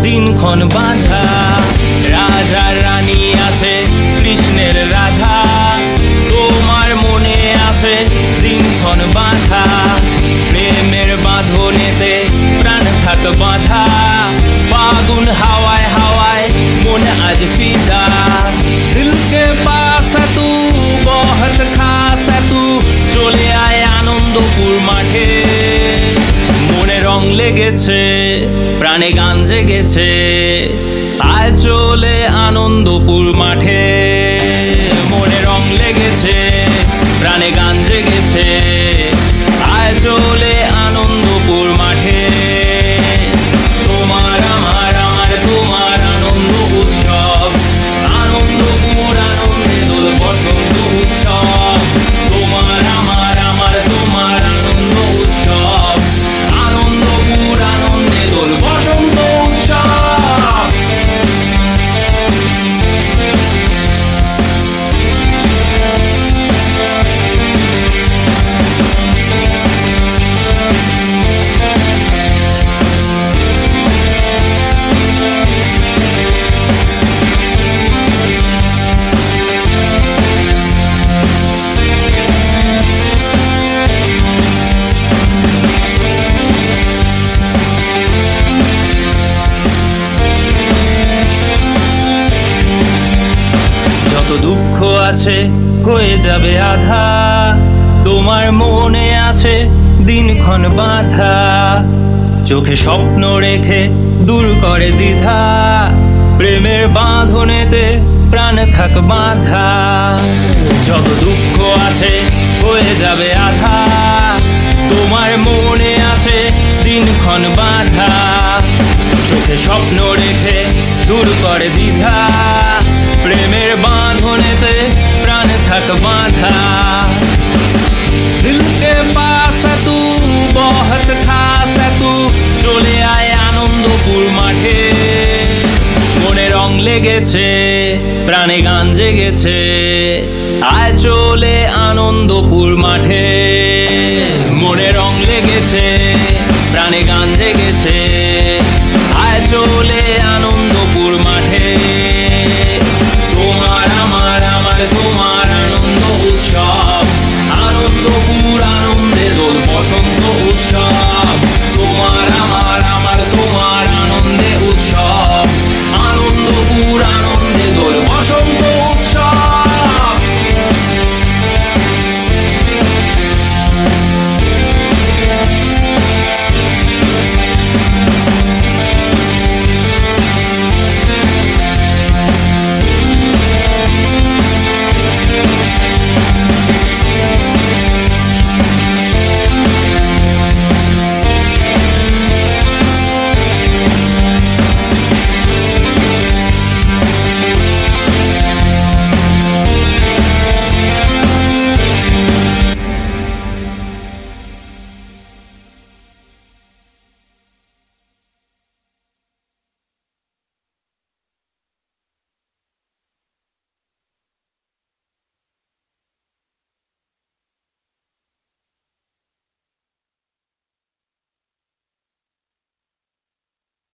দিনক্ষণ বাঁধা। রাজা রানী আছে কৃষ্ণের রাধা, তোমার মনে আছে দিনক্ষণ বাঁধা। প্রেমের বাঁধনেতে প্রাণ থাক বাঁধা, ফাগুন হাওয়ায় হাওয়ায় মন আজ ফিদা। দিল কে পাস है तू बहुत खास है तू, চলে আয় আনন্দপুর মাঠে। মনে রং লেগেছে প্রাণে গান জেগেছে, আয় চলে আনন্দপুর মাঠে। মনে রং লেগেছে প্রাণে গান জেগেছে, আয় চলে আনন্দপুর মাঠে। তোমার আমার আমার তোমার আনন্দ উৎসব, আনন্দপুর আনন্দে দোল বসন্ত উৎসব। তোমার আমার আমার তোমার আনন্দ উৎসব, আনন্দপুর আনন্দে দোল বসন্ত উৎসব। যত দুঃখ আছে হয়ে যাবে আধা, তোমার মনে আছে দিনক্ষণ বাঁধা। চোখে স্বপ্ন রেখে দূর করে দ্বিধা, প্রেমের বাঁধনেতে প্রাণ থাক বাঁধা। যত দুঃখ আছে হয়ে যাবে আধা, তোমার মনে আছে দিনক্ষণ বাঁধা। চোখে স্বপ্ন রেখে দূর করে দ্বিধা, প্রেমের বাঁধনেতে প্রাণ থাক বাঁধা। দিল কে পাস है तू बहुत खास है तू, চলে আয় আনন্দপুর মাঠে। মনে রং লেগেছে প্রাণে গান জেগেছে, আয় চলে আনন্দপুর মাঠে। মনে রং লেগেছে প্রাণে গান জেগেছে, আয় চলে আনন্দ